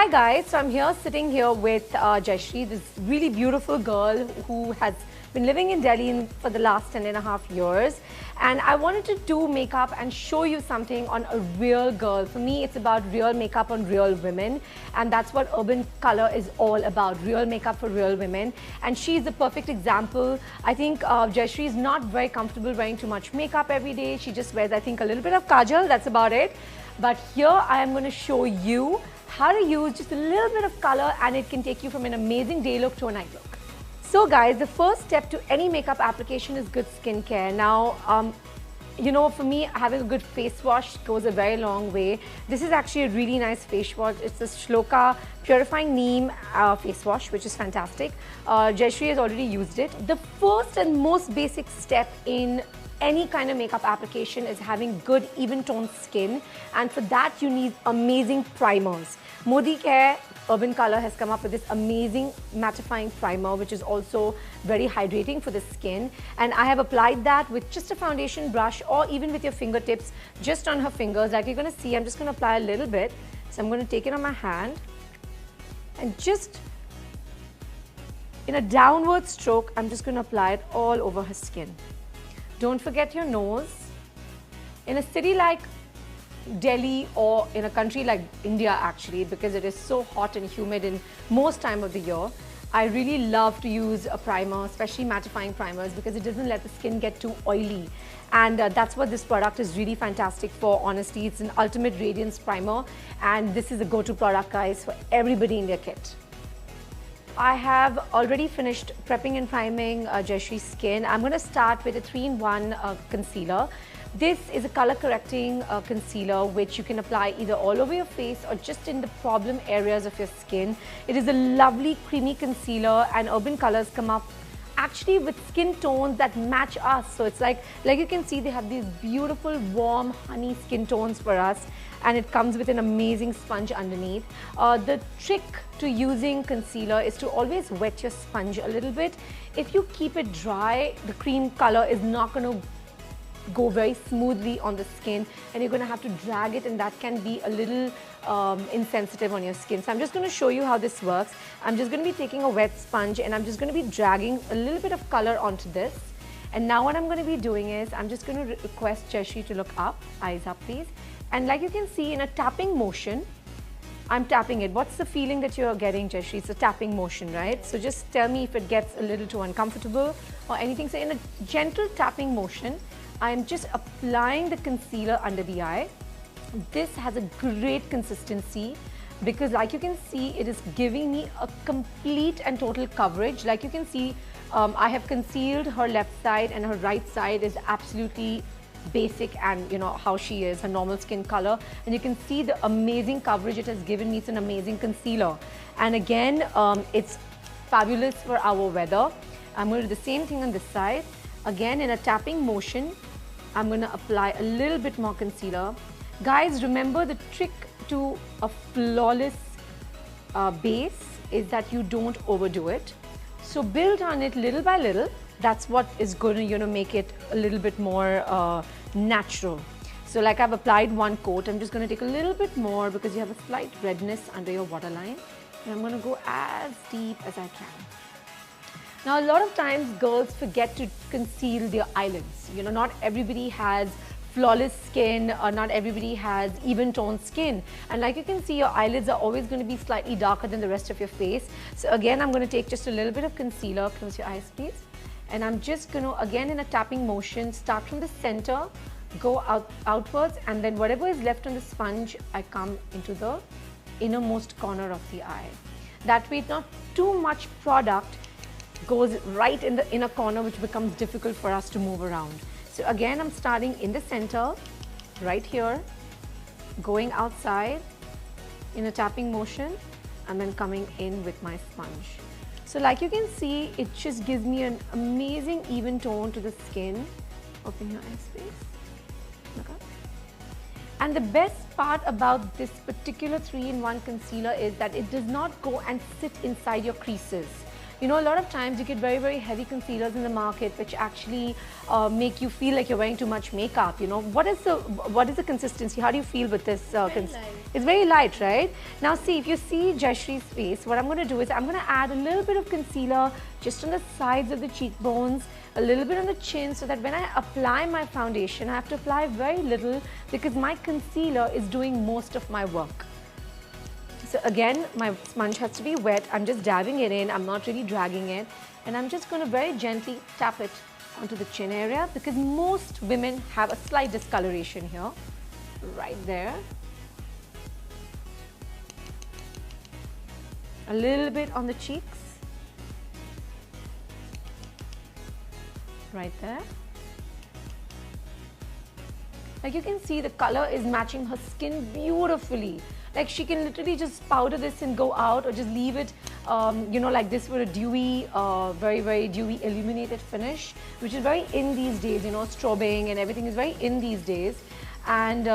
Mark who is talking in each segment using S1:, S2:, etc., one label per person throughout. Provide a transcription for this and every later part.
S1: Hi guys, so I'm here sitting here with Jayashree, this really beautiful girl who has been living in Delhi for the last 10.5 years. And I wanted to do makeup and show you something on a real girl. For me, it's about real makeup on real women. And that's what Urban Color is all about, real makeup for real women. And she's the perfect example. I think Jayashree is not very comfortable wearing too much makeup every day. She just wears, I think, a little bit of kajal, that's about it. But here I am going to show you how to use just a little bit of color, and it can take you from an amazing day look to a night look. So guys, the first step to any makeup application is good skincare. Now, you know, for me, having a good face wash goes a very long way. This is actually a really nice face wash. It's a Shloka Purifying Neem face wash, which is fantastic. Jayashree has already used it. The first and most basic step in any kind of makeup application is having good even toned skin, and for that you need amazing primers. Modi Care Urban Color has come up with this amazing mattifying primer, which is also very hydrating for the skin, and I have applied that with just a foundation brush or even with your fingertips just on her fingers. Like you're going to see, I'm just going to apply a little bit. So I'm going to take it on my hand and just in a downward stroke, I'm just going to apply it all over her skin. Don't forget your nose. In a city like Delhi or in a country like India actually, because it is so hot and humid in most time of the year, I really love to use a primer, especially mattifying primers, because it doesn't let the skin get too oily. And that's what this product is really fantastic for, honestly. It's an ultimate radiance primer, and this is a go-to product, guys, for everybody in their kit. I have already finished prepping and priming Jayashree's skin. I'm going to start with a 3-in-1 concealer. This is a color correcting concealer which you can apply either all over your face or just in the problem areas of your skin. It is a lovely creamy concealer, and Urban Colors come up actually with skin tones that match us. So it's like you can see, they have these beautiful warm honey skin tones for us, and it comes with an amazing sponge underneath. The trick to using concealer is to always wet your sponge a little bit. If you keep it dry, the cream color is not going to go very smoothly on the skin, and you're going to have to drag it, and that can be a little insensitive on your skin. So I'm just going to show you how this works. I'm just going to be taking a wet sponge and I'm just going to be dragging a little bit of color onto this. And now what I'm going to be doing is I'm just going to request Jayashree to look up, eyes up please. And like you can see, in a tapping motion, I'm tapping it. What's the feeling that you're getting, Jayashree? It's a tapping motion, right? So just tell me if it gets a little too uncomfortable or anything. So in a gentle tapping motion, I'm just applying the concealer under the eye. This has a great consistency because, like you can see, it is giving me a complete and total coverage. Like you can see, I have concealed her left side, and her right side is absolutely basic, and you know how she is, her normal skin color, and you can see the amazing coverage it has given me. It's an amazing concealer, and again, it's fabulous for our weather. I'm going to do the same thing on this side. Again, in a tapping motion, I'm going to apply a little bit more concealer. Guys, remember, the trick to a flawless base is that you don't overdo it. So build on it little by little. That's what is going to, you know, make it a little bit more natural. So like I've applied one coat, I'm just going to take a little bit more because you have a slight redness under your waterline. And I'm going to go as deep as I can. Now, a lot of times girls forget to conceal their eyelids. You know, not everybody has flawless skin, or not everybody has even toned skin. And like you can see, your eyelids are always going to be slightly darker than the rest of your face. So again, I'm going to take just a little bit of concealer. Close your eyes, please. And I'm just going to, again, in a tapping motion, start from the center, go outwards, and then whatever is left on the sponge, I come into the innermost corner of the eye. That way, not too much product goes right in the inner corner, which becomes difficult for us to move around. So again, I'm starting in the center, right here, going outside in a tapping motion, and then coming in with my sponge. So like you can see, it just gives me an amazing even tone to the skin. Open your eyes, please. Look up. And the best part about this particular 3-in-1 concealer is that it does not go and sit inside your creases. You know, a lot of times you get very, very heavy concealers in the market which actually make you feel like you're wearing too much makeup. You know, what is the consistency? How do you feel with this? It's very light, right? Now see, if you see Jayashree's face, what I'm going to do is I'm going to add a little bit of concealer just on the sides of the cheekbones, a little bit on the chin, so that when I apply my foundation, I have to apply very little because my concealer is doing most of my work. So again, my sponge has to be wet. I'm just dabbing it in. I'm not really dragging it. And I'm just going to very gently tap it onto the chin area because most women have a slight discoloration here, right there. A little bit on the cheeks, right there. Like you can see the color is matching her skin beautifully. Like she can literally just powder this and go out, or just leave it, you know, like this for a dewy, very, very dewy illuminated finish, which is very in these days. You know, strobing and everything is very in these days. And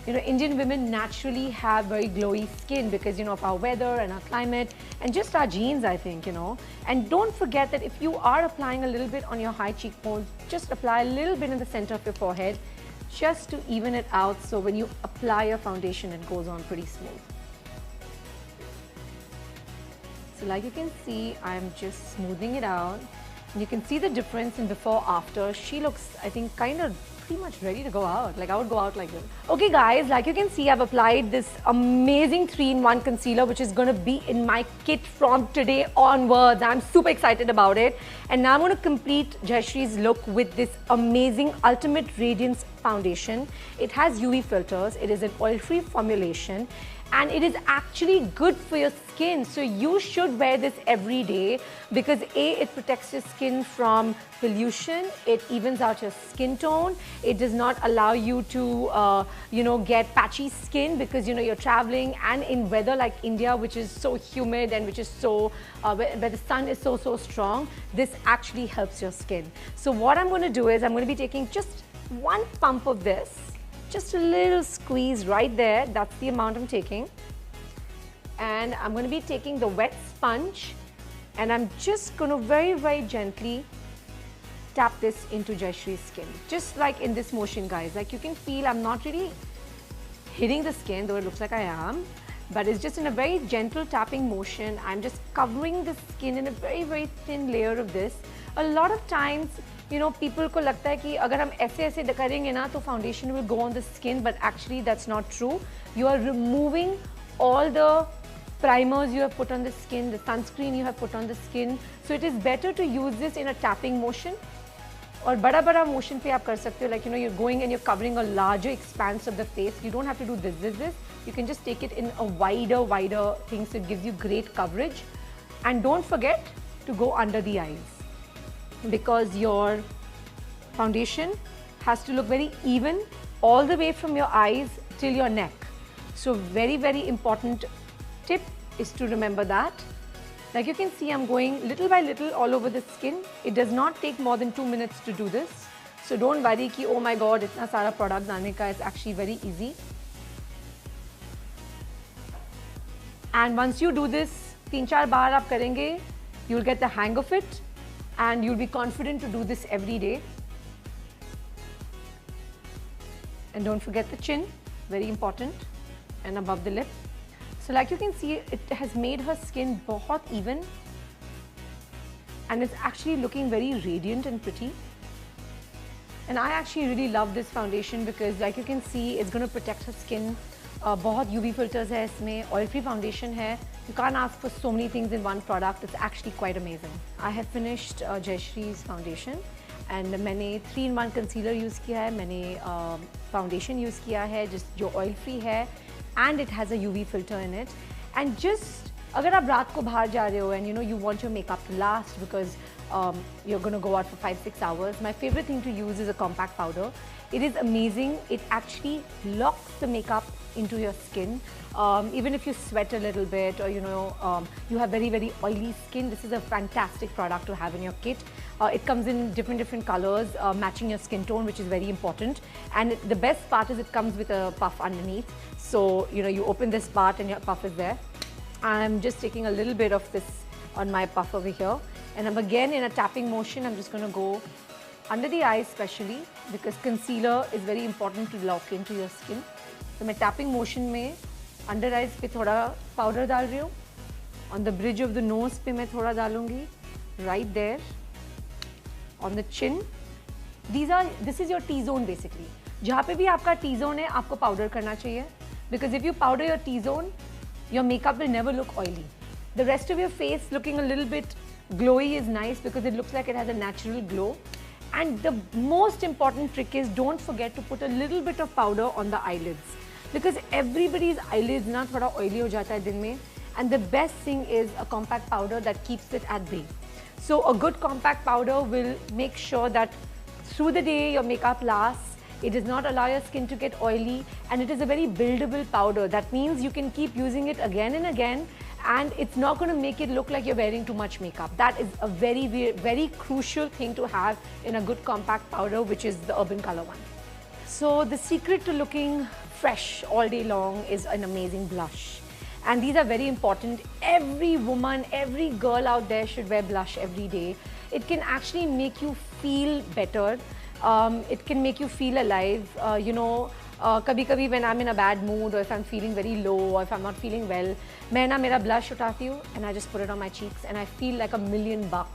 S1: you know, Indian women naturally have very glowy skin because, you know, of our weather and our climate and just our genes, I think, you know. And don't forget that if you are applying a little bit on your high cheekbones, just apply a little bit in the center of your forehead just to even it out, so when you apply your foundation it goes on pretty smooth. So like you can see, I'm just smoothing it out. And you can see the difference in before after. She looks, I think, kind of pretty much ready to go out. Like I would go out like this. Okay guys, like you can see, I've applied this amazing 3-in-1 concealer which is going to be in my kit from today onwards. I'm super excited about it. And now I'm going to complete Jayashree's look with this amazing Ultimate Radiance foundation. It has UV filters, it is an oil-free formulation, and it is actually good for your skin. So you should wear this every day because A, it protects your skin from pollution, it evens out your skin tone, it does not allow you to you know, get patchy skin because, you know, you're traveling and in weather like India, which is so humid and which is so where the sun is so strong. This actually helps your skin. So what I'm going to do is I'm going to be taking just one pump of this, just a little squeeze right there. That's the amount I'm taking. And I'm going to be taking the wet sponge and I'm just going to very, very gently tap this into Jayashree's skin. Just like in this motion, guys. Like you can feel I'm not really hitting the skin, though it looks like I am. But it's just in a very gentle tapping motion. I'm just covering the skin in a very, very thin layer of this. A lot of times, you know, people को लगता है कि अगर हम ऐसे करेंगे ना तो foundation will go on the skin, but actually that's not true. You are removing all the primers you have put on the skin, the sunscreen you have put on the skin. So it is better to use this in a tapping motion. और बड़ा motion पे आप कर सकते हो, like, you know, you're going and you're covering a larger expanse of the face. You don't have to do this. You can just take it in a wider thing, so it gives you great coverage. And don't forget to go under the eyes, because your foundation has to look very even all the way from your eyes till your neck. So very, very important tip is to remember that. Like you can see, I'm going little by little all over the skin. It does not take more than 2 minutes to do this. So don't worry ki, oh my god, itna sara product डालने का. It's actually very easy. And once you do this 3-4 बार आप करेंगे, you'll get the hang of it and you'll be confident to do this every day. And don't forget the chin, very important, and above the lip. So like you can see, it has made her skin बहुत even and it's actually looking very radiant and pretty. And I actually really love this foundation because like you can see, it's going to protect her skin. बहुत UV filters है इसमें, oil free foundation है. You can't ask for so many things in one product. It's actually quite amazing. I have finished Jayashree's foundation and मैंने 3-in-1 concealer use किया है, मैंने foundation use किया है जो oil free है, and it has a UV filter in it. And just अगर आप रात को बाहर जा रहे हो and you know you want your makeup to last because you're going to go out for 5-6 hours, my favorite thing to use is a compact powder. It is amazing. It actually locks the makeup into your skin. Even if you sweat a little bit or you know you have very, very oily skin, this is a fantastic product to have in your kit. It comes in different colors, matching your skin tone, which is very important. And the best part is it comes with a puff underneath. So you know you open this part and your puff is there. I'm just taking a little bit of this on my puff over here. And I'm again in a tapping motion. I'm just going to go under the eyes especially because concealer is very important to lock into your skin. So मैं tapping motion में under eyes पे थोड़ा powder डाल रही हूँ. On the bridge of the nose पे मैं थोड़ा डालूँगी. Right there. On the chin. This is your T-zone basically. जहाँ पे भी आपका T-zone है, आपको powder करना चाहिए. Because if you powder your T-zone, your makeup will never look oily. The rest of your face looking a little bit glowy is nice because it looks like it has a natural glow. And the most important trick is don't forget to put a little bit of powder on the eyelids. Because everybody's eyelids na thoda oily ho jata hai din mein. And the best thing is a compact powder that keeps it at bay. So a good compact powder will make sure that through the day your makeup lasts. It does not allow your skin to get oily, and it is a very buildable powder. That means you can keep using it again and again, and it's not going to make it look like you're wearing too much makeup. That is a very, very crucial thing to have in a good compact powder, which is the Urban Color one. So the secret to looking fresh all day long is an amazing blush. And these are very important. Every woman, every girl out there should wear blush every day. It can actually make you feel better. It can make you feel alive. Kabhi-kabhi when I'm in a bad mood or if I'm feeling very low or if I'm not feeling well, मैं ना मेरा blush उठाती हूँ and I just put it on my cheeks and I feel like $1,000,000.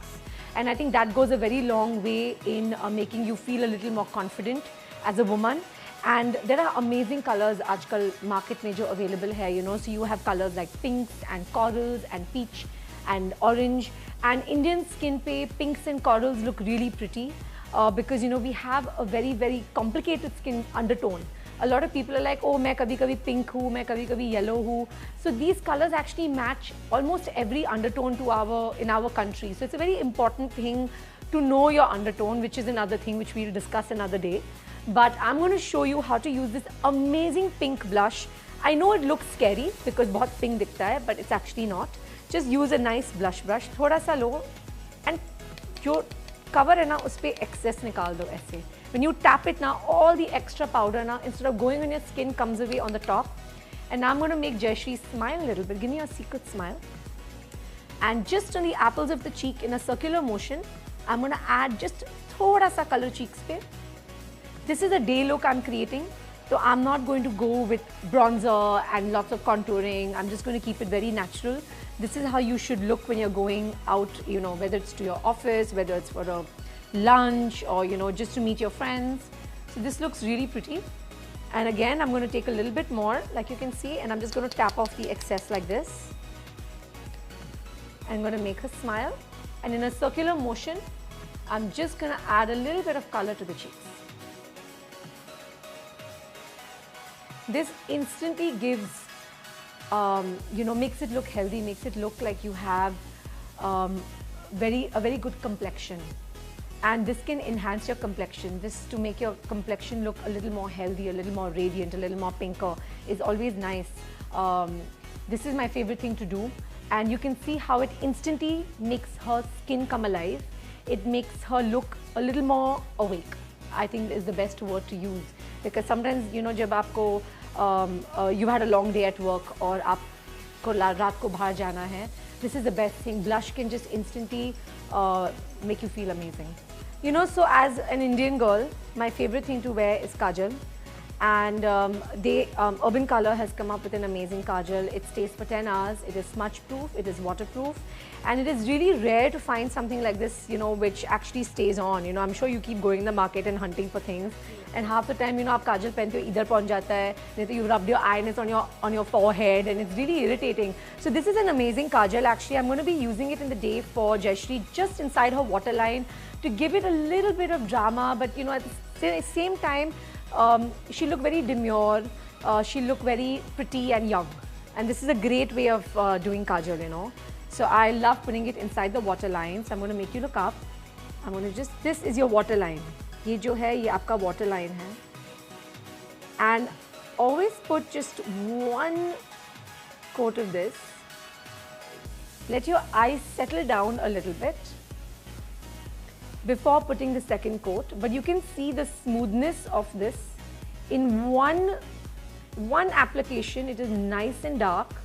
S1: And I think that goes a very long way in making you feel a little more confident as a woman. And there are amazing colors आजकल market में जो available है, you know. So you have colors like pinks and corals and peach and orange. And Indian skin pe pinks and corals look really pretty. Because you know we have a very, very complicated skin undertone. A lot of people are like, oh, मैं कभी-कभी pink हूँ, मैं कभी-कभी yellow हूँ. So these colors actually match almost every undertone to in our country. So it's a very important thing to know your undertone, which is another thing which we'll discuss another day. But I'm going to show you how to use this amazing pink blush. I know it looks scary because बहुत pink दिखता है, but it's actually not. Just use a nice blush brush, थोड़ा सा लो, and जो cover है ना उस पे excess निकाल दो ऐसे. When you tap it now, all the extra powder now instead of going on your skin comes away on the top. And now I'm going to make Jayashree smile a little bit. Give me a secret smile. And just on the apples of the cheek in a circular motion, I'm going to add just thoda sa color cheeks pe. This is a day look I'm creating. So I'm not going to go with bronzer and lots of contouring. I'm just going to keep it very natural. This is how you should look when you're going out, you know, whether it's to your office, whether it's for a lunch or, you know, just to meet your friends. So this looks really pretty. And again, I'm going to take a little bit more, like you can see, and I'm just going to tap off the excess like this. I'm going to make her smile. And in a circular motion, I'm just going to add a little bit of color to the cheeks. This instantly gives, you know, makes it look healthy, makes it look like you have a very good complexion. And this can enhance your complexion. This to make your complexion look a little more healthy, a little more radiant, a little more pinker is always nice. This is my favorite thing to do. And you can see how it instantly makes her skin come alive. It makes her look a little more awake. I think is the best word to use. Because sometimes, you know, जब आपको you've had a long day at work और आपको रात को बाहर जाना है, this is the best thing. Blush can just instantly make you feel amazing. You know, so as an Indian girl, my favorite thing to wear is kajal. And Urban Color has come up with an amazing kajal. It stays for 10 hours, it is smudge proof, it is waterproof. And it is really rare to find something like this, you know, which actually stays on. You know, I'm sure you keep going in the market and hunting for things. And half the time, you know, आप काजल पहनते हो इधर पहुंच जाता है, नहीं तो you rubbed your eyeliner on your forehead, and it's really irritating. So this is an amazing kajal. Actually, I'm going to be using it in the day for Jayashree, just inside her waterline, to give it a little bit of drama. But you know, at the same time, she looked very demure. She looked very pretty and young. And this is a great way of doing kajal, you know. So I love putting it inside the waterline. So I'm going to make you look up. I'm going to just, this is your waterline. ये जो है ये आपका waterline है. And always put just one coat of this. Let your eyes settle down a little bit before putting the second coat. But you can see the smoothness of this in one application. It is nice and dark.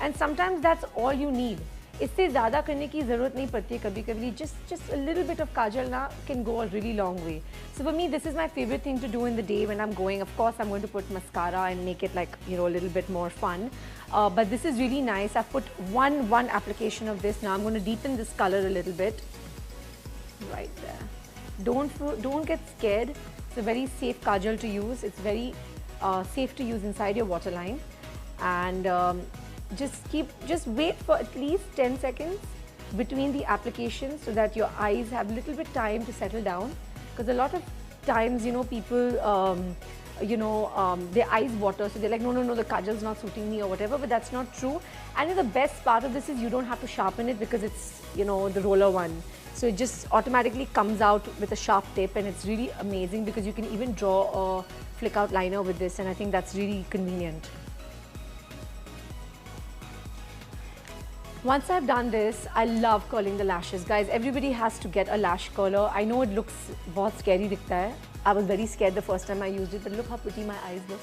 S1: And sometimes that's all you need. इससे ज़्यादा करने की ज़रूरत नहीं पड़ती है कभी कभी. Just a little bit of kajal na can go a really long way. So for me, this is my favorite thing to do in the day when I'm going. Of course, I'm going to put mascara and make it like, you know, a little bit more fun. But this is really nice. I've put one application of this. Now I'm going to deepen this color a little bit. Right there. Don't get scared. It's a very safe kajal to use. It's very safe to use inside your waterline. And just wait for at least 10 seconds between the applications so that your eyes have a little bit time to settle down. Because a lot of times, you know, people, their eyes water, so they're like, no, the kajal's not suiting me or whatever, but that's not true. And the best part of this is you don't have to sharpen it because it's, you know, the roller one. So it just automatically comes out with a sharp tip, and it's really amazing because you can even draw a flick out liner with this, and I think that's really convenient. Once I've done this, I love curling the lashes. Guys, everybody has to get a lash curler. I know it looks बहुत scary दिखता है. I was very scared the first time I used it, but look how pretty my eyes look.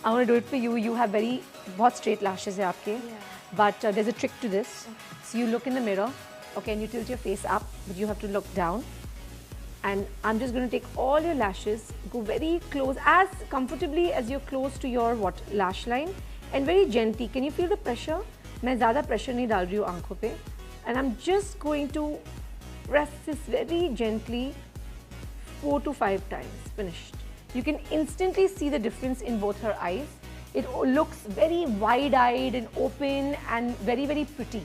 S1: I want to do it for you. You have बहुत straight lashes है आपके. Yeah. But there's a trick to this. Okay. So you look in the mirror, okay, and you tilt your face up, but you have to look down. And I'm just going to take all your lashes, go very close, as comfortably as you're close to your lash line, and very gently. Can you feel the pressure? मैं ज़्यादा pressure नहीं डाल रही हूँ आँखों पे. And I'm just going to press this very gently 4 to 5 times. Finished. You can instantly see the difference in both her eyes. It looks very wide-eyed and open and very, very pretty.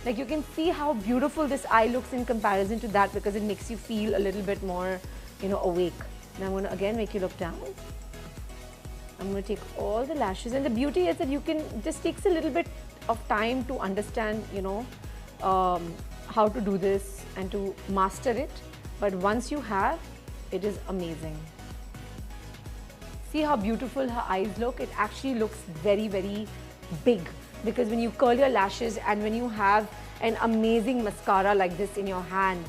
S1: Like you can see how beautiful this eye looks in comparison to that because it makes you feel a little bit more, you know, awake. Now I'm going to again make you look down. I'm going to take all the lashes, and the beauty is that you can, just takes a little bit of time to understand, you know, how to do this and to master it. But once you have, it is amazing. See how beautiful her eyes look? It actually looks very, very big because when you curl your lashes and when you have an amazing mascara like this in your hand,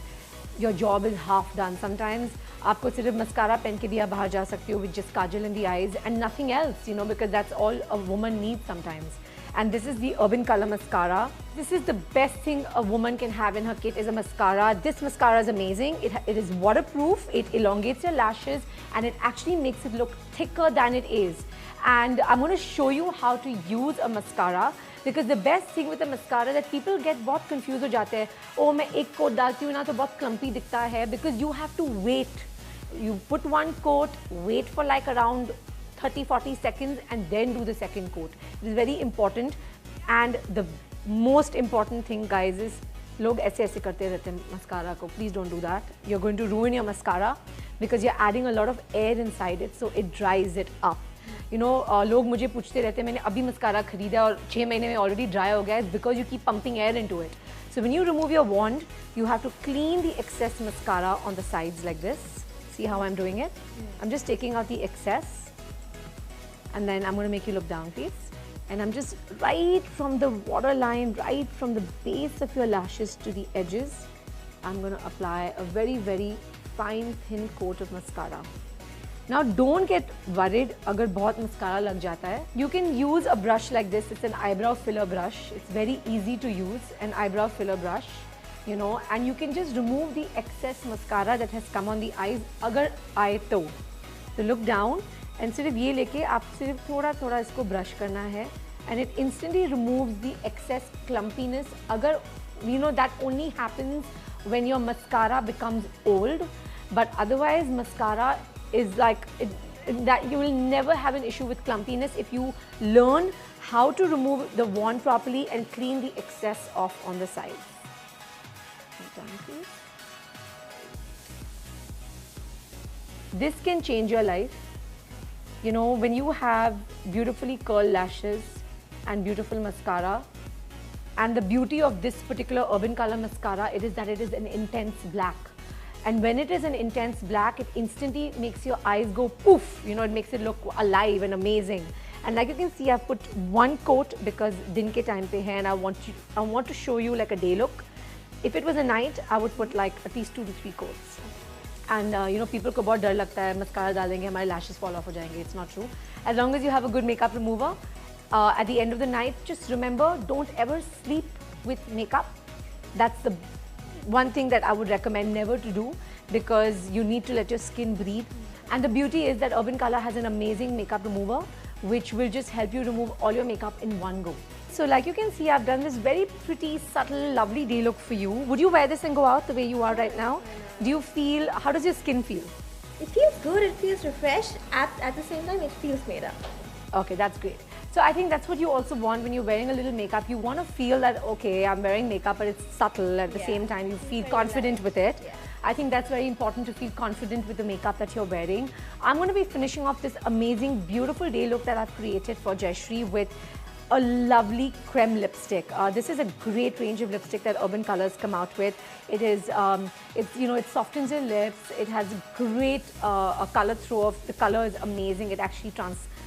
S1: your job is half done. Sometimes आपको सिर्फ mascara पहन के भी आप बाहर जा सकते हो with just kajal in the eyes and nothing else, you know, because that's all a woman needs sometimes. And this is the Urban Color Mascara. This is the best thing a woman can have in her kit is a mascara. This mascara is amazing. It is waterproof, it elongates your lashes, and it actually makes it look thicker than it is. And I'm going to show you how to use a mascara, because the best thing with a mascara that people get बहुत confused हो जाते हैं. Oh, मैं एक coat डालती हूँ ना तो बहुत clumpy दिखता है, because you have to wait. You put one coat, wait for like around 30-40 seconds and then do the second coat. It is very important. And the most important thing, guys, is लोग ऐसे ऐसे करते रहते हैं mascara को. Please don't do that. You're going to ruin your mascara because you're adding a lot of air inside it, so it dries it up. You know, लोग मुझे पूछते रहते हैं मैंने अभी mascara खरीदा और 6 महीने में already dry हो गया. It's because you keep pumping air into it. So when you remove your wand, you have to clean the excess mascara on the sides like this. See how I'm doing it? I'm just taking out the excess. And then I'm going to make you look down, please. And I'm just right from the waterline, right from the base of your lashes to the edges, I'm going to apply a very, very fine, thin coat of mascara. Now, don't get worried agar bahut mascara lag jata hai. You can use a brush like this. It's an eyebrow filler brush. It's very easy to use, an eyebrow filler brush, you know, and you can just remove the excess mascara that has come on the eyes agar aaye to. So look down. And सिर्फ ये लेके आप सिर्फ थोड़ा थोड़ा इसको brush करना है, and it instantly removes the excess clumpiness. अगर you know that only happens when your mascara becomes old, but otherwise mascara is like that you will never have an issue with clumpiness if you learn how to remove the wand properly and clean the excess off on the sides. Done, please. This can change your life. You know, when you have beautifully curled lashes and beautiful mascara, and the beauty of this particular Urban Color Mascara, it is that it is an intense black. And when it is an intense black, it instantly makes your eyes go poof. You know, it makes it look alive and amazing. And like you can see, I've put one coat because din ke time pe hai, and I want to show you like a day look. If it was a night, I would put like at least 2 to 3 coats. And you know, people को बहुत डर लगता है mascara डालेंगे हमारे lashes fall off हो जाएंगे. It's not true. As long as you have a good makeup remover, at the end of the night, just remember, don't ever sleep with makeup. That's the one thing that I would recommend never to do, because you need to let your skin breathe. And the beauty is that Urban Color has an amazing makeup remover which will just help you remove all your makeup in one go. So like you can see, I've done this very pretty, subtle, lovely day look for you. Would you wear this and go out the way you are right now? Do you feel, how does your skin feel?
S2: It feels good, it feels refreshed, at the same time it feels made up.
S1: Okay, that's great. So I think that's what you also want when you're wearing a little makeup. You want to feel that, okay, I'm wearing makeup, but it's subtle at the same time. You feel confident with it.
S2: Yeah.
S1: I think that's very important, to feel confident with the makeup that you're wearing. I'm going to be finishing off this amazing, beautiful day look that I've created for Jayashree with a lovely creme lipstick. This is a great range of lipstick that Urban Colors come out with. It is, it softens your lips. It has great a color throw-off. The color is amazing. It actually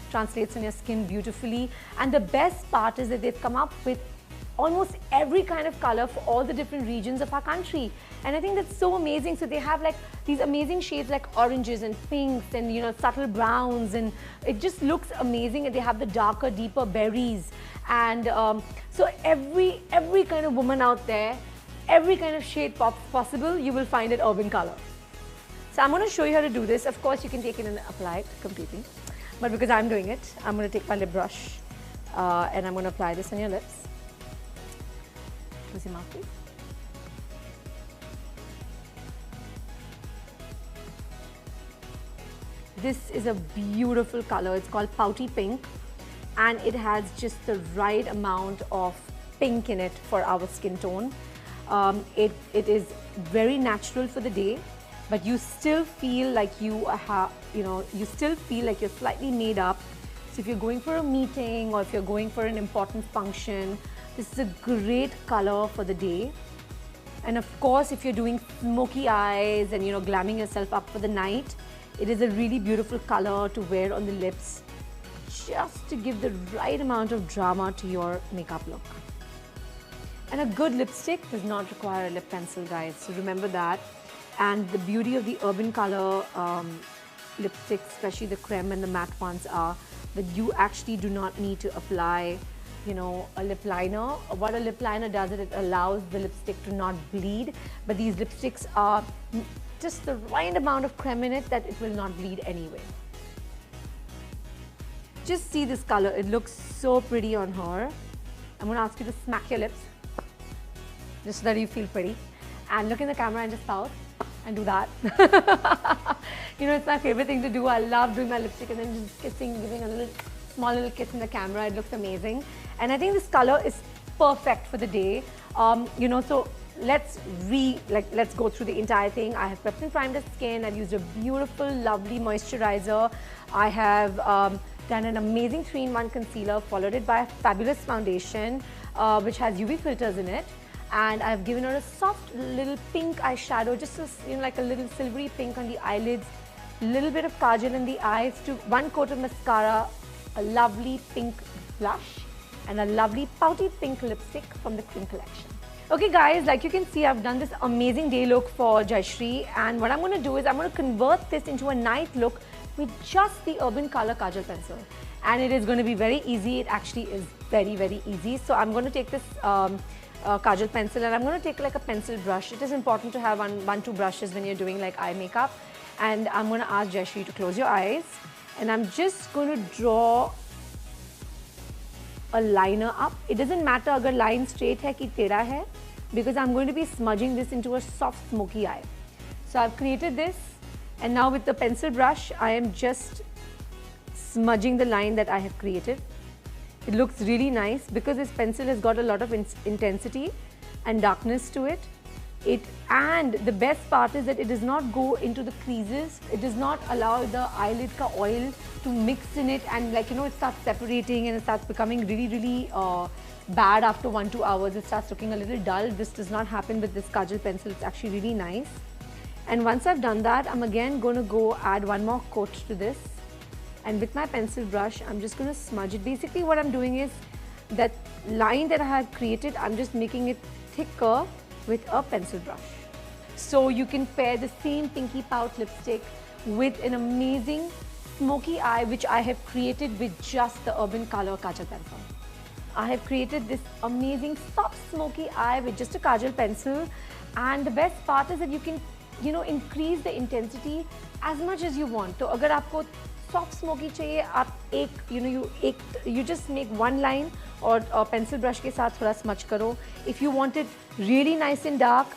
S1: translates on your skin beautifully. And the best part is that they've come up with almost every kind of color for all the different regions of our country. And I think that's so amazing. So they have like these amazing shades like oranges and pinks and, you know, subtle browns, and it just looks amazing. And they have the darker, deeper berries. And so every kind of woman out there, every kind of shade possible, you will find at Urban Color. So I'm going to show you how to do this. Of course, you can take it and apply it completely. But because I'm doing it, I'm going to take my lip brush and I'm going to apply this on your lips. Close your mouth, please. This is a beautiful color. It's called Pouty Pink, and it has just the right amount of pink in it for our skin tone. It is very natural for the day, but you still feel like you still feel like you're slightly made up. So if you're going for a meeting or if you're going for an important function, this is a great color for the day. And of course, if you're doing smoky eyes and, you know, glamming yourself up for the night, it is a really beautiful color to wear on the lips, just to give the right amount of drama to your makeup look. And a good lipstick does not require a lip pencil, guys, so remember that. And the beauty of the Urban Color lipsticks, especially the creme and the matte ones, are that you actually do not need to apply, you know, a lip liner. What a lip liner does is it allows the lipstick to not bleed, but these lipsticks are just the right amount of creme in it that it will not bleed anyway. Just see this color, it looks so pretty on her. I'm going to ask you to smack your lips, just so that you feel pretty. And look in the camera and just pout and do that. You know, it's my favorite thing to do. I love doing my lipstick and then just kissing, giving a small little kiss in the camera. It looks amazing. And I think this color is perfect for the day. You know, so let's go through the entire thing. I have prepped and primed the skin. I've used a beautiful, lovely moisturizer. I have done an amazing 3-in-1 concealer, followed it by a fabulous foundation, which has UV filters in it. And I've given her a soft little pink eyeshadow, just like a little silvery pink on the eyelids, a little bit of kajal in the eyes, to 1 coat of mascara, a lovely pink blush, and a lovely pouty pink lipstick from the Cream collection. Okay guys, like you can see, I've done this amazing day look for Jayashree, and what I'm going to do is I'm going to convert this into a night look with just the Urban Color Kajal pencil. And it is going to be very easy. It actually is very, very easy. So I'm going to take this Kajal pencil and I'm going to take like a pencil brush. It is important to have one, two brushes when you're doing like eye makeup. And I'm going to ask Jayashree to close your eyes. And I'm just going to draw a liner up. It doesn't matter agar line straight hai ki teda hai, because I'm going to be smudging this into a soft smoky eye. So I've created this, and now with the pencil brush I am just smudging the line that I have created. It looks really nice because this pencil has got a lot of intensity and darkness to it. And the best part is that it does not go into the creases. It does not allow the eyelid ka oil to mix in it, and like, you know, it starts separating and it starts becoming really, really bad after 1-2 hours. It starts looking a little dull. This does not happen with this Kajal pencil. It's actually really nice. And once I've done that, I'm again going to go add one more coat to this. And with my pencil brush, I'm just going to smudge it. Basically what I'm doing is that line that I had created, I'm just making it thicker with a pencil brush. So you can pair the same Pinky Pout lipstick with an amazing smoky eye which I have created with just the Urban Color Kajal pencil. I have created this amazing soft smoky eye with just a kajal pencil. And the best part is that you can, you know, increase the intensity as much as you want. So अगर आपको soft smoky चाहिए, आप you just make one line और pencil brush के साथ थोड़ा smudge करो. If you want it really nice and dark,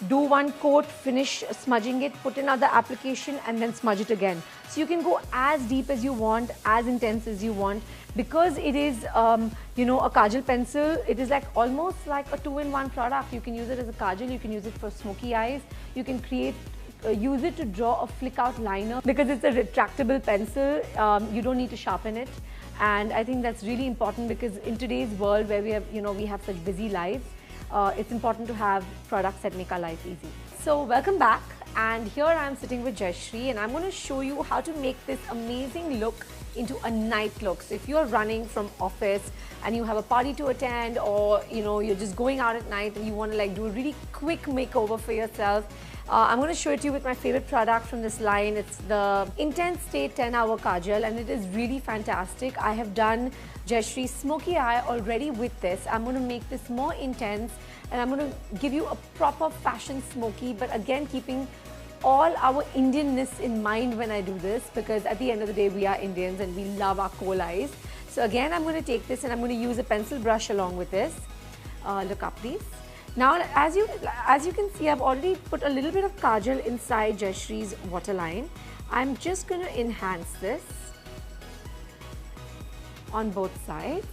S1: do one coat, finish smudging it, put another application and then smudge it again. So you can go as deep as you want, as intense as you want. Because it is, you know, a kajal pencil, it is like almost like a two-in-one product. You can use it as a kajal, you can use it for smoky eyes, you can create, use it to draw a flick-out liner. Because it's a retractable pencil, you don't need to sharpen it. And I think that's really important because in today's world where we have, you know, we have such busy lives, it's important to have products that make our life easy. So welcome back, and here I am sitting with Jayashree and I'm going to show you how to make this amazing look into a night look. So if you're running from office and you have a party to attend, or you know, you're just going out at night and you want to like do a really quick makeover for yourself, I'm going to show it to you with my favorite product from this line. It's the Intense Stay 10-Hour Kajal and it is really fantastic. I have done Jayashree's smoky eye already with this. I'm going to make this more intense and I'm going to give you a proper fashion smoky, but again keeping all our Indianness in mind when I do this, because at the end of the day we are Indians and we love our coal eyes. So again I'm going to take this and I'm going to use a pencil brush along with this. Look up please. Now as you can see, I've already put a little bit of kajal inside Jayashree's waterline. I'm just going to enhance this on both sides.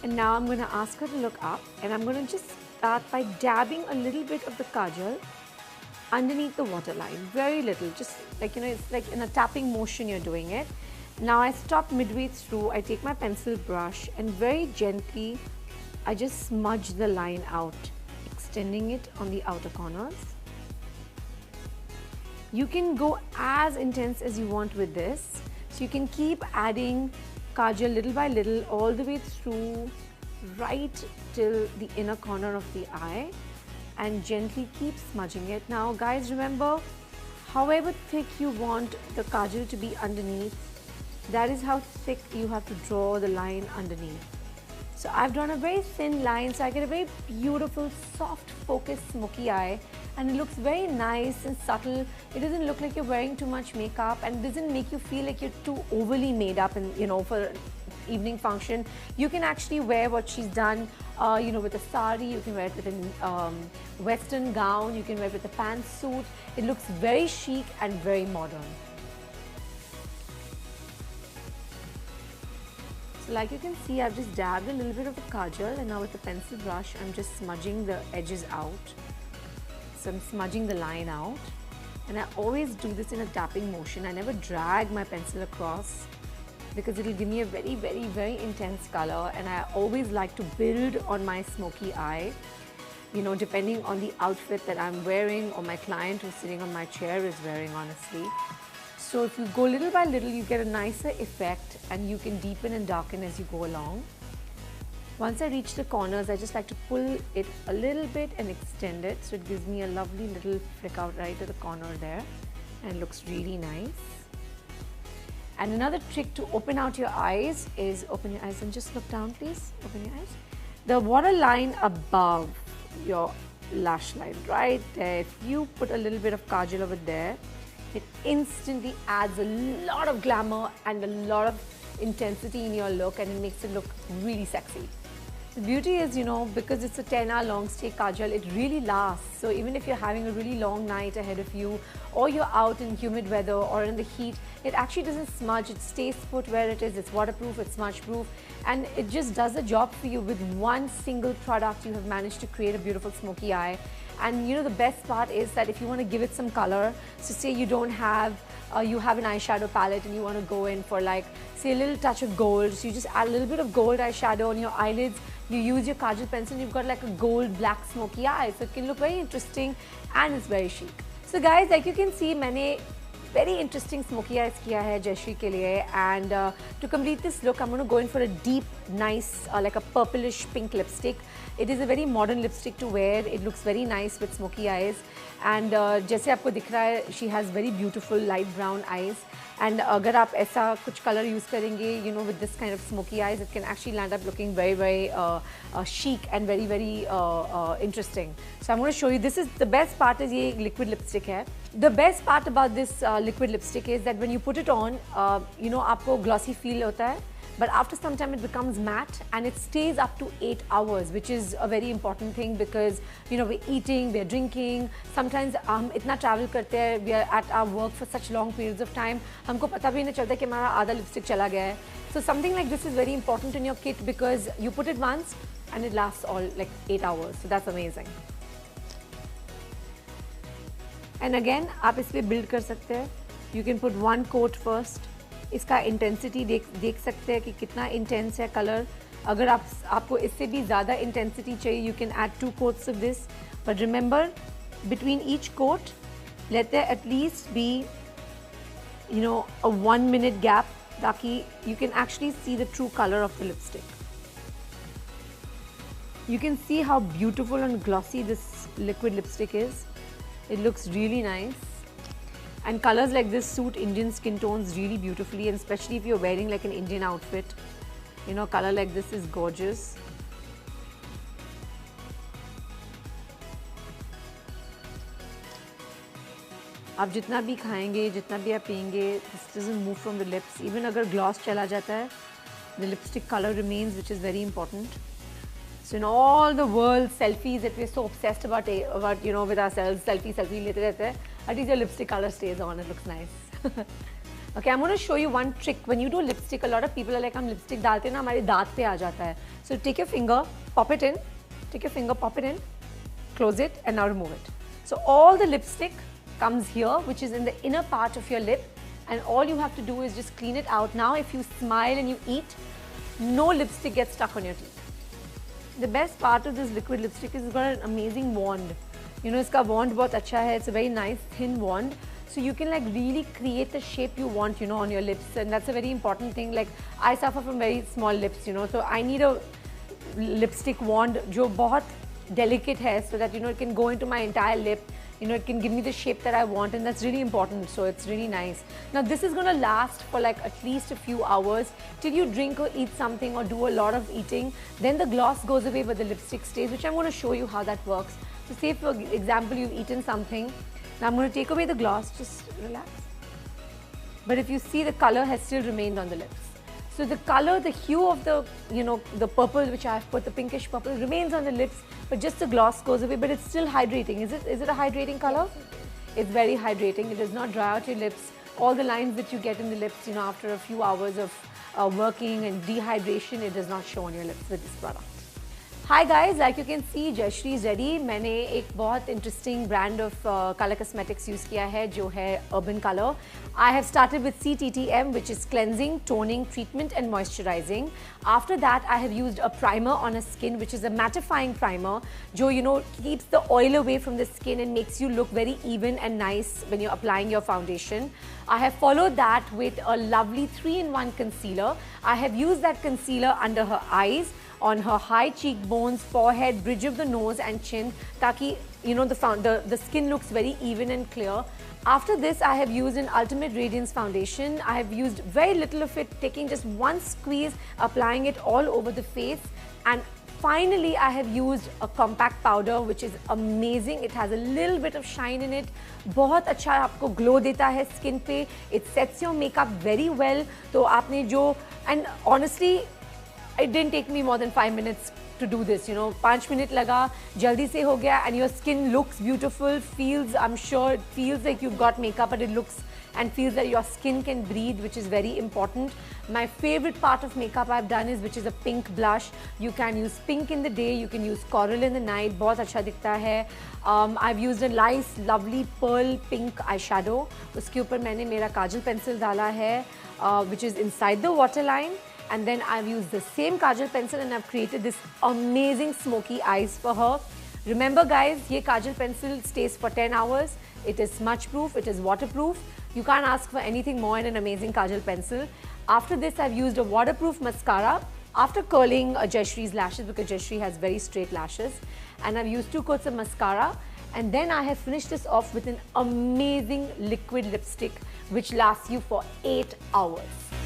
S1: And now I'm going to ask her to look up and I'm going to just start by dabbing a little bit of the kajal underneath the waterline. Very little, just like, you know, it's like in a tapping motion you're doing it. Now I stop midway through, I take my pencil brush and very gently I just smudge the line out, extending it on the outer corners. You can go as intense as you want with this. So you can keep adding kajal little by little all the way through right till the inner corner of the eye and gently keep smudging it. Now guys, remember, however thick you want the kajal to be underneath, that is how thick you have to draw the line underneath. So I've drawn a very thin line so I get a very beautiful soft focused smoky eye and it looks very nice and subtle. It doesn't look like you're wearing too much makeup and doesn't make you feel like you're too overly made up and, you know, for evening function. You can actually wear what she's done, you know, with a sari, you can wear it with a western gown, you can wear it with a pantsuit. It looks very chic and very modern. So like you can see, I've just dabbed a little bit of the kajal and now with the pencil brush, I'm just smudging the edges out. So I'm smudging the line out and I always do this in a tapping motion. I never drag my pencil across because it'll give me a very, very, very intense color and I always like to build on my smoky eye, you know, depending on the outfit that I'm wearing or my client who's sitting on my chair is wearing, honestly. So if you go little by little, you get a nicer effect and you can deepen and darken as you go along. Once I reach the corners, I just like to pull it a little bit and extend it. So it gives me a lovely little flick out right at the corner there and it looks really nice. And another trick to open out your eyes is open your eyes and just look down please, open your eyes. The waterline above your lash line right there, if you put a little bit of kajal over there, it instantly adds a lot of glamour and a lot of intensity in your look and it makes it look really sexy. The beauty is, you know, because it's a 10-hour long stay kajal, it really lasts. So even if you're having a really long night ahead of you or you're out in humid weather or in the heat, it actually doesn't smudge, it stays put where it is, it's waterproof, it's smudge proof and it just does the job for you. With one single product, you have managed to create a beautiful smoky eye. And you know, the best part is that if you want to give it some color, so say you don't have, you have an eyeshadow palette and you want to go in for like, say a little touch of gold, so you just add a little bit of gold eyeshadow on your eyelids, you use your kajal pencil, you've got like a gold black smoky eye, so it can look very interesting and it's very chic. So guys, like you can see, मैंने very interesting smoky eyes किया है जयश्री के लिए, and to complete this look, I'm going to go in for a deep, nice, like a purplish pink lipstick. It is a very modern lipstick to wear. It looks very nice with smoky eyes, and जैसे आपको दिख रहा है, she has very beautiful light brown eyes. And अगर आप ऐसा कुछ color use करेंगे, you know, with this kind of smoky eyes, it can actually land up looking very, very chic and very, very interesting. So I'm going to show you. This is the best part is ये liquid lipstick है. The best part about this liquid lipstick is that when you put it on, you know, आपको glossy feel होता है. But after some time it becomes matte and it stays up to 8 hours, which is a very important thing because, you know, we're eating, we're drinking, sometimes itna travel karte hai, we are at our work for such long periods of time, humko pata bhi nahi chalta ki hamara आधा lipstick chala gaya hai. So something like this is very important in your kit because you put it once and it lasts all like 8 hours. So that's amazing. And again, आप इस पे build कर सकते हैं. You can put one coat first. इसका intensity देख सकते हैं कि कितना इंटेंस है कलर. अगर आपको इससे भी ज़्यादा इंटेंसिटी चाहिए, you can add 2 coats of this. But remember, between each coat, let there at least be, you know, a 1 minute gap, ताकि you can actually see the true color of the lipstick. You can see how beautiful and glossy this liquid lipstick is. It looks really nice. And colors like this suit Indian skin tones really beautifully, and especially if you're wearing like an Indian outfit. You know, color like this is gorgeous. आप जितना भी खाएंगे, जितना भी आप पिएंगे, this doesn't move from the lips. Even अगर gloss चला जाता है, the lipstick color remains, which is very important. So in all the world selfies that we're so obsessed about, you know, with ourselves, selfie लेते रहते हैं, at least your lipstick color stays on. It looks nice. Okay, I'm going to show you one trick. When you do lipstick, a lot of people are like, हम lipstick डालते हैं ना, हमारे दांत पे आ जाता है. So take your finger, pop it in. Take your finger, pop it in, close it, and now remove it. So all the lipstick comes here, which is in the inner part of your lip, and all you have to do is just clean it out. Now, if you smile and you eat, no lipstick gets stuck on your teeth. The best part of this liquid lipstick is it's got an amazing wand. You know, इसका wand बहुत अच्छा है. It's a very nice thin wand. So you can like really create the shape you want, you know, on your lips. And that's a very important thing. Like I suffer from very small lips, you know. So I need a lipstick wand जो बहुत delicate है so that, you know, it can go into my entire lip. You know, it can give me the shape that I want, and that's really important. So it's really nice. Now this is going to last for like at least a few hours till you drink or eat something or do a lot of eating. Then the gloss goes away but the lipstick stays, which I'm going to show you how that works. So say for example you've eaten something. Now I'm going to take away the gloss, just relax. But if you see, the color has still remained on the lips. So the color, the hue of the, you know, the purple which I've put, the pinkish purple, remains on the lips, but just the gloss goes away, but it's still hydrating. Is it a hydrating color? It's very hydrating. It does not dry out your lips. All the lines that you get in the lips, you know, after a few hours of working and dehydration, it does not show on your lips with this product. Hi guys, like you can see, Jayashri is ready. मैंने एक बहुत interesting brand of color cosmetics use किया है जो है Urban Color. I have started with CTTM, which is cleansing, toning, treatment and moisturizing. After that, I have used a primer on a skin, which is a mattifying primer, जो, you know, keeps the oil away from the skin and makes you look very even and nice when you're applying your foundation. I have followed that with a lovely 3-in-1 concealer. I have used that concealer under her eyes, on her high cheekbones, forehead, bridge of the nose and chin, ताकि, you know, the skin looks very even and clear. After this, I have used an Ultimate Radiance foundation. I have used very little of it, taking just one squeeze, applying it all over the face. And finally, I have used a compact powder, which is amazing. It has a little bit of shine in it. बहुत अच्छा आपको glow देता है skin पे. It sets your makeup very well. तो आपने जो, and honestly, it didn't take me more than 5 minutes to do this, you know. 5 minutes लगा, जल्दी से हो गया, and your skin looks beautiful, feels, I'm sure it feels like you've got makeup, but it looks and feels that your skin can breathe, which is very important. My favorite part of makeup I've done is, which is a pink blush. You can use pink in the day, you can use coral in the night, बहुत अच्छा दिखता है. I've used a nice, lovely pearl pink eyeshadow. उसके ऊपर मैंने मेरा काजल pencil डाला है, which is inside the waterline. And then I've used the same kajal pencil and I've created this amazing smoky eyes for her. Remember guys, ये kajal pencil stays for 10 hours. It is smudge proof, it is waterproof. You can't ask for anything more in an amazing kajal pencil. After this, I've used a waterproof mascara. After curling Jayashree's lashes, because Jayashree has very straight lashes, and I've used 2 coats of mascara, and then I have finished this off with an amazing liquid lipstick which lasts you for 8 hours.